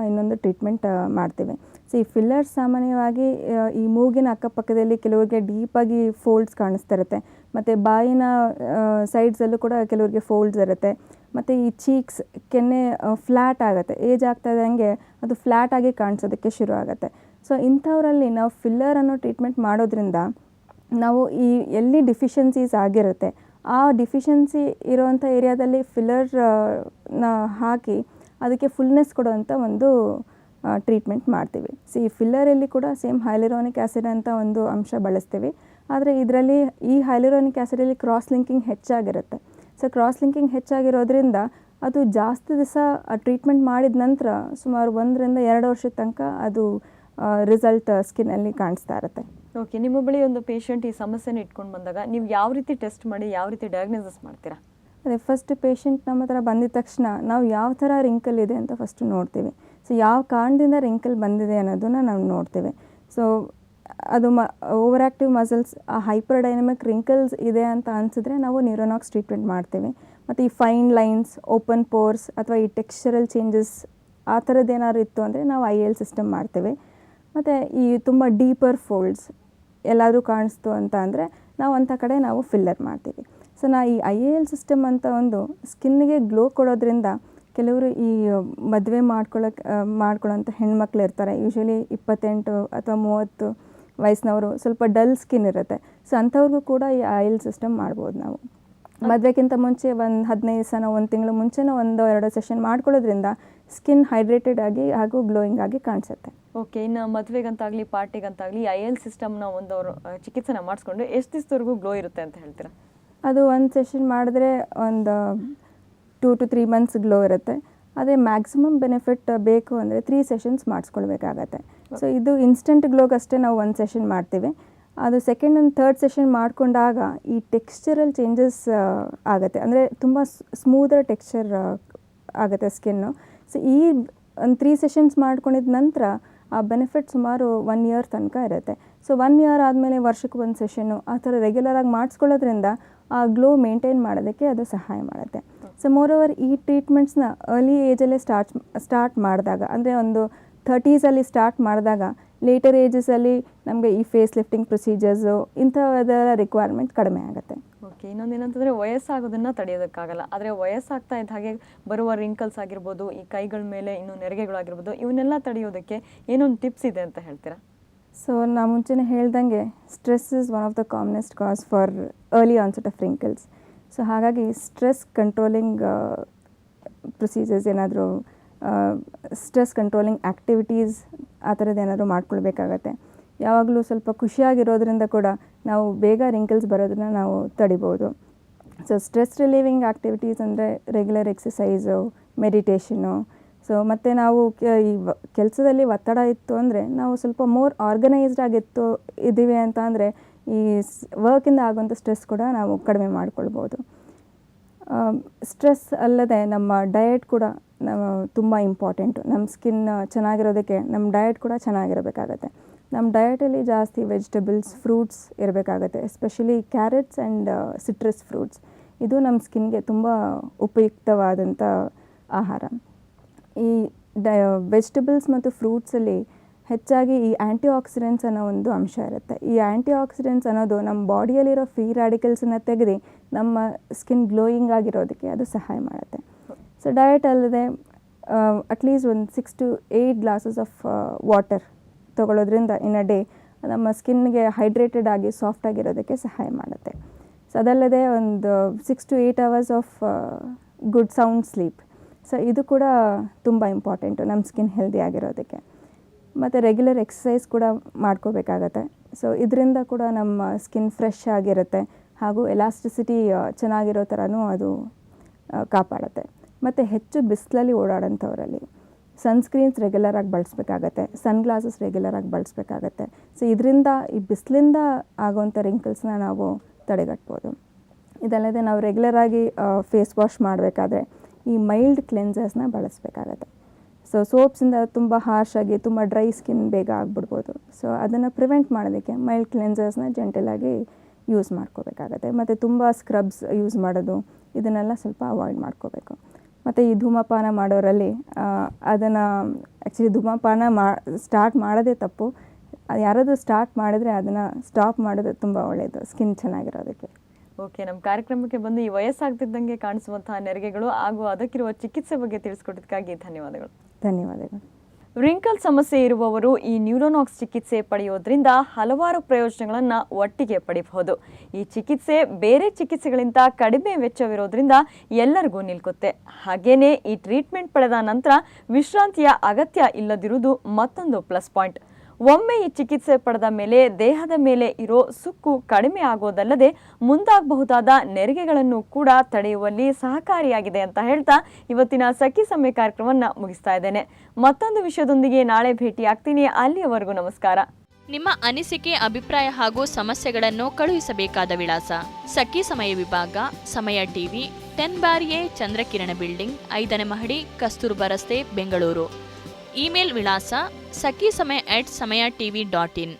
ಇನ್ನೊಂದು ಟ್ರೀಟ್ಮೆಂಟ್ ಮಾಡ್ತೀವಿ. ಸೊ ಈ ಫಿಲ್ಲರ್ಸ್ ಸಾಮಾನ್ಯವಾಗಿ ಈ ಮೂಗಿನ ಅಕ್ಕಪಕ್ಕದಲ್ಲಿ ಕೆಲವರಿಗೆ ಡೀಪಾಗಿ ಫೋಲ್ಡ್ಸ್ ಕಾಣಿಸ್ತಾ ಇರುತ್ತೆ. ಮತ್ತು ಬಾಯಿನ ಸೈಡ್ಸಲ್ಲೂ ಕೂಡ ಕೆಲವರಿಗೆ ಫೋಲ್ಡ್ಸ್ ಇರುತ್ತೆ. ಮತ್ತು ಈ ಚೀಕ್ಸ್ ಕೆನ್ನೆ ಫ್ಲ್ಯಾಟ್ ಆಗುತ್ತೆ. ಏಜ್ ಆಗ್ತಾ ಇದ್ದಂಗೆ ಅದು ಫ್ಲ್ಯಾಟ್ ಆಗಿ ಕಾಣಿಸೋದಕ್ಕೆ ಶುರು ಆಗುತ್ತೆ. ಸೊ ಇಂಥವರಲ್ಲಿ ನಾವು ಫಿಲ್ಲರ್ ಅನ್ನೋ ಟ್ರೀಟ್ಮೆಂಟ್ ಮಾಡೋದ್ರಿಂದ ನಾವು ಈ ಎಲ್ಲಿ ಡಿಫಿಷಿಯನ್ಸೀಸ್ ಆಗಿರುತ್ತೆ ಆ ಡಿಫಿಷಿಯನ್ಸಿ ಇರೋವಂಥ ಏರಿಯಾದಲ್ಲಿ ಫಿಲ್ಲರ್ನ ಹಾಕಿ ಅದಕ್ಕೆ ಫುಲ್ನೆಸ್ ಕೊಡುವಂಥ ಒಂದು ಟ್ರೀಟ್ಮೆಂಟ್ ಮಾಡ್ತೀವಿ. ಸೊ ಈ ಫಿಲ್ಲರಲ್ಲಿ ಕೂಡ ಸೇಮ್ ಹೈಲುರಾನಿಕ್ ಆ್ಯಸಿಡ್ ಅಂತ ಒಂದು ಅಂಶ ಬಳಸ್ತೀವಿ. ಆದರೆ ಇದರಲ್ಲಿ ಈ ಹೈಲುರಾನಿಕ್ ಆ್ಯಸಿಡಲ್ಲಿ ಕ್ರಾಸ್ ಲಿಂಕಿಂಗ್ ಹೆಚ್ಚಾಗಿರುತ್ತೆ. ಸೊ ಕ್ರಾಸ್ ಲಿಂಕಿಂಗ್ ಹೆಚ್ಚಾಗಿರೋದ್ರಿಂದ ಅದು ಜಾಸ್ತಿ ದಿವಸ ಟ್ರೀಟ್ಮೆಂಟ್ ಮಾಡಿದ ನಂತರ ಸುಮಾರು 1 ರಿಂದ 2 ವರ್ಷದ ತನಕ ಅದು ರಿಸಲ್ಟ್ ಸ್ಕಿನ್ನಲ್ಲಿ ಕಾಣಿಸ್ತಾ ಇರುತ್ತೆ. ಓಕೆ, ನಿಮ್ಮ ಬಳಿ ಒಂದು ಪೇಷಂಟ್ ಈ ಸಮಸ್ಯೆನ ಇಟ್ಕೊಂಡು ಬಂದಾಗ ನೀವು ಯಾವ ರೀತಿ ಟೆಸ್ಟ್ ಮಾಡಿ ಯಾವ ರೀತಿ ಡಯಾಗ್ನೋಸಿಸ್ ಮಾಡ್ತೀರಾ? ಅದೇ ಫಸ್ಟ್ ಪೇಷಂಟ್ ನಮ್ಮ ಹತ್ರ ಬಂದಿದ ತಕ್ಷಣ ನಾವು ಯಾವ ಥರ ರಿಂಕಲ್ ಇದೆ ಅಂತ ಫಸ್ಟು ನೋಡ್ತೀವಿ. ಸೊ ಯಾವ ಕಾರಣದಿಂದ ರಿಂಕಲ್ ಬಂದಿದೆ ಅನ್ನೋದನ್ನು ನಾವು ನೋಡ್ತೀವಿ. ಸೊ ಅದು ಓವರ್ ಆ್ಯಕ್ಟಿವ್ ಮಸಲ್ಸ್, ಆ ಹೈಪರ್ ಡೈನಮಿಕ್ ರಿಂಕಲ್ಸ್ ಇದೆ ಅಂತ ಅನಿಸಿದ್ರೆ ನಾವು ನ್ಯೂರೋನಾಕ್ಸ್ ಟ್ರೀಟ್ಮೆಂಟ್ ಮಾಡ್ತೀವಿ. ಮತ್ತು ಈ ಫೈನ್ ಲೈನ್ಸ್, ಓಪನ್ ಪೋರ್ಸ್ ಅಥವಾ ಈ ಟೆಕ್ಸ್ಚರಲ್ ಚೇಂಜಸ್ ಆ ಥರದ್ದು ಏನಾದ್ರು ಇತ್ತು ಅಂದರೆ ನಾವು IL ಸಿಸ್ಟಮ್ ಮಾಡ್ತೀವಿ. ಮತ್ತು ಈ ತುಂಬ ಡೀಪರ್ ಫೋಲ್ಡ್ಸ್ ಎಲ್ಲಾದರೂ ಕಾಣಿಸ್ತು ಅಂತ ಅಂದರೆ ನಾವು ಅಂಥ ಕಡೆ ನಾವು ಫಿಲ್ಲರ್ ಮಾಡ್ತೀವಿ. ಸೊ ಈ IL ಸಿಸ್ಟಮ್ ಅಂತ ಒಂದು ಸ್ಕಿನ್ನಿಗೆ ಗ್ಲೋ ಕೊಡೋದ್ರಿಂದ ಕೆಲವರು ಈ ಮದುವೆ ಮಾಡ್ಕೊಳ್ಳೋಂಥ ಹೆಣ್ಮಕ್ಳು ಇರ್ತಾರೆ. ಯೂಶ್ವಲಿ 28 ಅಥವಾ 30 ವಯಸ್ಸಿನವರು, ಸ್ವಲ್ಪ ಡಲ್ ಸ್ಕಿನ್ ಇರುತ್ತೆ. ಸೊ ಅಂಥವ್ರಿಗೂ ಕೂಡ ಈ IL ಸಿಸ್ಟಮ್ ಮಾಡ್ಬೋದು ನಾವು. ಮದುವೆಗಿಂತ ಮುಂಚೆ ಒಂದು 15 ದಿವಸನೋ 1 ತಿಂಗಳು ಮುಂಚೆನೋ 1-2 ಸೆಷನ್ ಮಾಡ್ಕೊಳ್ಳೋದ್ರಿಂದ ಸ್ಕಿನ್ ಹೈಡ್ರೇಟೆಡ್ ಆಗಿ ಹಾಗೂ ಗ್ಲೋಯಿಂಗ್ ಆಗಿ ಕಾಣಿಸುತ್ತೆ. ಓಕೆ, ಇನ್ನು ಮದುವೆಗಂತಾಗಲಿ ಪಾರ್ಟಿಗಂತಾಗಲಿ IL ಸಿಸ್ಟಮ್ನ ಒಂದು ಅವರು ಚಿಕಿತ್ಸೆನ ಮಾಡಿಸ್ಕೊಂಡು ಎಷ್ಟು ದಿವಸದವರೆಗೂ ಗ್ಲೋ ಇರುತ್ತೆ ಅಂತ ಹೇಳ್ತೀರಾ? ಅದು ಒಂದು ಸೆಷನ್ ಮಾಡಿದ್ರೆ ಒಂದು 2 to 3 ಮಂತ್ಸ್ ಗ್ಲೋ ಇರುತ್ತೆ. ಅದೇ ಮ್ಯಾಕ್ಸಿಮಮ್ ಬೆನಿಫಿಟ್ ಬೇಕು ಅಂದರೆ 3 ಸೆಷನ್ಸ್ ಮಾಡಿಸ್ಕೊಳ್ಬೇಕಾಗತ್ತೆ. ಸೊ ಇದು ಇನ್ಸ್ಟೆಂಟ್ ಗ್ಲೋಗಷ್ಟೇ ನಾವು 1 ಸೆಷನ್ ಮಾಡ್ತೀವಿ. ಅದು ಸೆಕೆಂಡ್ ಆ್ಯಂಡ್ ಥರ್ಡ್ ಸೆಷನ್ ಮಾಡಿಕೊಂಡಾಗ ಈ ಟೆಕ್ಸ್ಚರಲ್ ಚೇಂಜಸ್ ಆಗುತ್ತೆ. ಅಂದರೆ ತುಂಬ ಸ್ಮೂದರ್ ಟೆಕ್ಸ್ಚರ್ ಆಗುತ್ತೆ ಸ್ಕಿನ್ನು. ಸೊ ಈ ಒಂದು 3 ಸೆಷನ್ಸ್ ಮಾಡ್ಕೊಂಡಿದ ನಂತರ ಆ ಬೆನಿಫಿಟ್ ಸುಮಾರು 1 ಇಯರ್ ತನಕ ಇರುತ್ತೆ. ಸೊ 1 ಇಯರ್ ಆದಮೇಲೆ ವರ್ಷಕ್ಕೆ 1 ಸೆಷನ್ನು ಆ ಥರ ರೆಗ್ಯುಲರಾಗಿ ಮಾಡಿಸ್ಕೊಳ್ಳೋದ್ರಿಂದ ಆ ಗ್ಲೋ ಮೇಂಟೈನ್ ಮಾಡೋದಕ್ಕೆ ಅದು ಸಹಾಯ ಮಾಡುತ್ತೆ. ಸೊ ಮೋರೋವರ್ ಈ ಟ್ರೀಟ್ಮೆಂಟ್ಸ್ನ ಅರ್ಲಿ ಏಜಲ್ಲೇ ಸ್ಟಾರ್ಟ್ ಮಾಡಿದಾಗ, ಅಂದರೆ ಒಂದು 30ಸಲ್ಲಿ ಸ್ಟಾರ್ಟ್ ಮಾಡಿದಾಗ ಲೇಟರ್ ಏಜಸಲ್ಲಿ ನಮಗೆ ಈ ಫೇಸ್ ಲಿಫ್ಟಿಂಗ್ ಪ್ರೊಸೀಜರ್ಸು ಇಂಥದ್ದೆಲ್ಲ ರಿಕ್ವೈರ್ಮೆಂಟ್ ಕಡಿಮೆ ಆಗುತ್ತೆ. ಓಕೆ, ಇನ್ನೊಂದೇನಂತಂದರೆ ವಯಸ್ಸಾಗೋದನ್ನು ತಡೆಯೋದಕ್ಕಾಗಲ್ಲ. ಆದರೆ ವಯಸ್ಸಾಗ್ತಾ ಇದ್ದ ಹಾಗೆ ಬರುವ ರಿಂಕಲ್ಸ್ ಆಗಿರ್ಬೋದು, ಈ ಕೈಗಳ ಮೇಲೆ ಇನ್ನೂ ನೆರಿಗೆಗಳಾಗಿರ್ಬೋದು, ಇವನ್ನೆಲ್ಲ ತಡೆಯೋದಕ್ಕೆ ಏನೊಂದು ಟಿಪ್ಸ್ ಇದೆ ಅಂತ ಹೇಳ್ತೀರಾ? ಸೊ ನಾ ಮುಂಚೆನೇ ಹೇಳ್ದಂಗೆ stress is one of the commonest cause for early onset of wrinkles. So ಹಾಗಾಗಿ ಸ್ಟ್ರೆಸ್ ಕಂಟ್ರೋಲಿಂಗ್ ಪ್ರೊಸೀಜರ್ಸ್ ಏನಾದರೂ, ಸ್ಟ್ರೆಸ್ ಕಂಟ್ರೋಲಿಂಗ್ ಆ್ಯಕ್ಟಿವಿಟೀಸ್ ಆ ಥರದ್ದು ಏನಾದರೂ ಮಾಡ್ಕೊಳ್ಬೇಕಾಗತ್ತೆ. ಯಾವಾಗಲೂ ಸ್ವಲ್ಪ ಖುಷಿಯಾಗಿರೋದ್ರಿಂದ ಕೂಡ ನಾವು ಬೇಗ ರಿಂಕಲ್ಸ್ ಬರೋದನ್ನು ನಾವು ತಡಿಬೋದು. ಸೊ ಸ್ಟ್ರೆಸ್ ರಿಲೀವಿಂಗ್ ಆ್ಯಕ್ಟಿವಿಟೀಸ್ ಅಂದರೆ ರೆಗ್ಯುಲರ್ ಎಕ್ಸಸೈಸು, ಮೆಡಿಟೇಷನು. ಸೊ ಮತ್ತು ನಾವು ಈ ಕೆಲಸದಲ್ಲಿ ಒತ್ತಡ ಇತ್ತು ಅಂದರೆ ನಾವು ಸ್ವಲ್ಪ ಮೋರ್ ಆರ್ಗನೈಸ್ಡ್ ಇದ್ದೀವಿ ಅಂತ ಅಂದರೆ ಈ ವರ್ಕಿಂದ ಆಗುವಂಥ ಸ್ಟ್ರೆಸ್ ಕೂಡ ನಾವು ಕಡಿಮೆ ಮಾಡ್ಕೊಳ್ಬೋದು. ಸ್ಟ್ರೆಸ್ ಅಲ್ಲದೆ ನಮ್ಮ ಡಯಟ್ ಕೂಡ ತುಂಬ ಇಂಪಾರ್ಟೆಂಟು. ನಮ್ಮ ಸ್ಕಿನ್ ಚೆನ್ನಾಗಿರೋದಕ್ಕೆ ನಮ್ಮ ಡಯಟ್ ಕೂಡ ಚೆನ್ನಾಗಿರಬೇಕಾಗತ್ತೆ. ನಮ್ಮ ಡಯಟಲ್ಲಿ ಜಾಸ್ತಿ ವೆಜಿಟೇಬಲ್ಸ್, ಫ್ರೂಟ್ಸ್ ಇರಬೇಕಾಗತ್ತೆ. Especially carrots and citrus fruits. ಇದು ನಮ್ಮ ಸ್ಕಿನ್ಗೆ ತುಂಬ ಉಪಯುಕ್ತವಾದಂಥ ಆಹಾರ. ಈ ವೆಜಿಟೇಬಲ್ಸ್ ಮತ್ತು ಫ್ರೂಟ್ಸಲ್ಲಿ ಹೆಚ್ಚಾಗಿ ಈ ಆ್ಯಂಟಿ ಆಕ್ಸಿಡೆಂಟ್ಸ್ ಅನ್ನೋ ಒಂದು ಅಂಶ ಇರುತ್ತೆ. ಈ ಆ್ಯಂಟಿ ಆಕ್ಸಿಡೆಂಟ್ಸ್ ಅನ್ನೋದು ನಮ್ಮ ಬಾಡಿಯಲ್ಲಿರೋ ಫ್ರೀ ರ್ಯಾಡಿಕಲ್ಸನ್ನು ತೆಗೆದು ನಮ್ಮ ಸ್ಕಿನ್ ಗ್ಲೋಯಿಂಗ್ ಆಗಿರೋದಕ್ಕೆ ಅದು ಸಹಾಯ ಮಾಡುತ್ತೆ. ಸೊ ಡಯಟ್ ಅಲ್ಲದೆ ಅಟ್ಲೀಸ್ಟ್ ಒಂದು 6 to 8 ಗ್ಲಾಸಸ್ ಆಫ್ ವಾಟರ್ ತೊಗೊಳ್ಳೋದ್ರಿಂದ ಇನ್ ಅ ಡೇ ನಮ್ಮ ಸ್ಕಿನ್ಗೆ ಹೈಡ್ರೇಟೆಡ್ ಆಗಿ ಸಾಫ್ಟ್ ಆಗಿರೋದಕ್ಕೆ ಸಹಾಯ ಮಾಡುತ್ತೆ. ಸೊ ಅದಲ್ಲದೆ ಒಂದು 6 to 8 hours of good sound sleep. So ಇದು ಕೂಡ ತುಂಬ ಇಂಪಾರ್ಟೆಂಟು ನಮ್ಮ ಸ್ಕಿನ್ ಹೆಲ್ದಿ ಆಗಿರೋದಕ್ಕೆ. ಮತ್ತು ರೆಗ್ಯುಲರ್ ಎಕ್ಸಸೈಸ್ ಕೂಡ ಮಾಡ್ಕೋಬೇಕಾಗತ್ತೆ. ಸೊ ಇದರಿಂದ ಕೂಡ ನಮ್ಮ ಸ್ಕಿನ್ ಫ್ರೆಶ್ ಆಗಿರುತ್ತೆ ಹಾಗೂ ಎಲಾಸ್ಟಿಸಿಟಿ ಚೆನ್ನಾಗಿರೋ ಥರನೂ ಅದು ಕಾಪಾಡುತ್ತೆ. ಮತ್ತು ಹೆಚ್ಚು ಬಿಸಿಲಲ್ಲಿ ಓಡಾಡೋಂಥವರಲ್ಲಿ ಸನ್ಸ್ಕ್ರೀನ್ಸ್ ರೆಗ್ಯುಲರಾಗಿ ಬಳಸಬೇಕಾಗತ್ತೆ, ಸನ್ಗ್ಲಾಸಸ್ ರೆಗ್ಯುಲರಾಗಿ ಬಳಸಬೇಕಾಗತ್ತೆ. ಸೊ ಇದರಿಂದ ಈ ಬಿಸಿಲಿಂದ ಆಗೋವಂಥ ರಿಂಕಲ್ಸ್ನ ನಾವು ತಡೆಗಟ್ಬೋದು. ಇದಲ್ಲದೆ ನಾವು ರೆಗ್ಯುಲರಾಗಿ ಫೇಸ್ ವಾಶ್ ಮಾಡಬೇಕಾದ್ರೆ ಈ ಮೈಲ್ಡ್ ಕ್ಲೆನ್ಸರ್ಸ್ನ ಬಳಸಬೇಕಾಗತ್ತೆ. ಸೊ ಸೋಪ್ಸಿಂದ ತುಂಬ ಹಾರ್ಷಾಗಿ ತುಂಬ ಡ್ರೈ ಸ್ಕಿನ್ ಬೇಗ ಆಗಿಬಿಡ್ಬೋದು. ಸೊ ಅದನ್ನು ಪ್ರಿವೆಂಟ್ ಮಾಡೋದಕ್ಕೆ ಮೈಲ್ಡ್ ಕ್ಲೆನ್ಸರ್ಸ್ನ ಜೆಂಟಲಾಗಿ ಯೂಸ್ ಮಾಡ್ಕೋಬೇಕಾಗತ್ತೆ. ಮತ್ತು ತುಂಬ ಸ್ಕ್ರಬ್ಸ್ ಯೂಸ್ ಮಾಡೋದು ಇದನ್ನೆಲ್ಲ ಸ್ವಲ್ಪ ಅವಾಯ್ಡ್ ಮಾಡ್ಕೋಬೇಕು. ಮತ್ತು ಈ ಧೂಮಪಾನ ಮಾಡೋರಲ್ಲಿ ಅದನ್ನು ಆ್ಯಕ್ಚುಲಿ ಧೂಮಪಾನ ಸ್ಟಾರ್ಟ್ ಮಾಡೋದೇ ತಪ್ಪು. ಯಾರಾದರೂ ಸ್ಟಾರ್ಟ್ ಮಾಡಿದರೆ ಅದನ್ನು ಸ್ಟಾಪ್ ಮಾಡೋದು ತುಂಬ ಒಳ್ಳೆಯದು ಸ್ಕಿನ್ ಚೆನ್ನಾಗಿರೋದಕ್ಕೆ. ಓಕೆ, ನಮ್ಮ ಕಾರ್ಯಕ್ರಮಕ್ಕೆ ಬಂದು ಈ ವಯಸ್ಸಾಗ್ತಿದ್ದಂಗೆ ಕಾಣಿಸುವಂತಹ ನೆರಿಗೆಗಳು ಹಾಗೂ ಅದಕ್ಕಿರುವ ಚಿಕಿತ್ಸೆ ಬಗ್ಗೆ ತಿಳಿಸ್ಕೊಟ್ಟಿದ್ದಕ್ಕಾಗಿ ಧನ್ಯವಾದಗಳು. ಧನ್ಯವಾದಗಳು. ರಿಂಕಲ್ ಸಮಸ್ಯೆ ಇರುವವರು ಈ ನ್ಯೂರೋನಾಕ್ಸ್ ಚಿಕಿತ್ಸೆ ಪಡೆಯೋದ್ರಿಂದ ಹಲವಾರು ಪ್ರಯೋಜನಗಳನ್ನು ಒಟ್ಟಿಗೆ ಪಡೆಯಬಹುದು. ಈ ಚಿಕಿತ್ಸೆ ಬೇರೆ ಚಿಕಿತ್ಸೆಗಳಿಂದ ಕಡಿಮೆ ವೆಚ್ಚವಿರೋದ್ರಿಂದ ಎಲ್ಲರಿಗೂ ನಿಲ್ಕುತ್ತೆ. ಹಾಗೇನೇ ಈ ಟ್ರೀಟ್ಮೆಂಟ್ ಪಡೆದ ನಂತರ ವಿಶ್ರಾಂತಿಯ ಅಗತ್ಯ ಇಲ್ಲದಿರುವುದು ಮತ್ತೊಂದು ಪ್ಲಸ್ ಪಾಯಿಂಟ್. ಒಮ್ಮೆ ಈ ಚಿಕಿತ್ಸೆ ಪಡೆದ ಮೇಲೆ ದೇಹದ ಮೇಲೆ ಇರೋ ಸುಕ್ಕು ಕಡಿಮೆ ಆಗೋದಲ್ಲದೆ ಮುಂದಾಗಬಹುದಾದ ನೆರಿಗೆಗಳನ್ನು ಕೂಡ ತಡೆಯುವಲ್ಲಿ ಸಹಕಾರಿಯಾಗಿದೆ ಅಂತ ಹೇಳ್ತಾ ಇವತ್ತಿನ ಸಖಿ ಸಮಯ ಕಾರ್ಯಕ್ರಮವನ್ನು ಮುಗಿಸ್ತಾ ಇದ್ದೇನೆ. ಮತ್ತೊಂದು ವಿಷಯದೊಂದಿಗೆ ನಾಳೆ ಭೇಟಿಯಾಗ್ತೀನಿ. ಅಲ್ಲಿಯವರೆಗೂ ನಮಸ್ಕಾರ. ನಿಮ್ಮ ಅನಿಸಿಕೆ, ಅಭಿಪ್ರಾಯ ಹಾಗೂ ಸಮಸ್ಯೆಗಳನ್ನು ಕಳುಹಿಸಬೇಕಾದ ವಿಳಾಸ: ಸಖಿ ಸಮಯ ವಿಭಾಗ, ಸಮಯ ಟಿವಿ, 10/A ಚಂದ್ರಕಿರಣ ಬಿಲ್ಡಿಂಗ್, 5ನೇ ಮಹಡಿ, ಕಸ್ತೂರ್ಬಾ ರಸ್ತೆ, ಬೆಂಗಳೂರು. ಇಮೇಲ್ ವಿಳಾಸ: sakhisamaya@samayatv.in.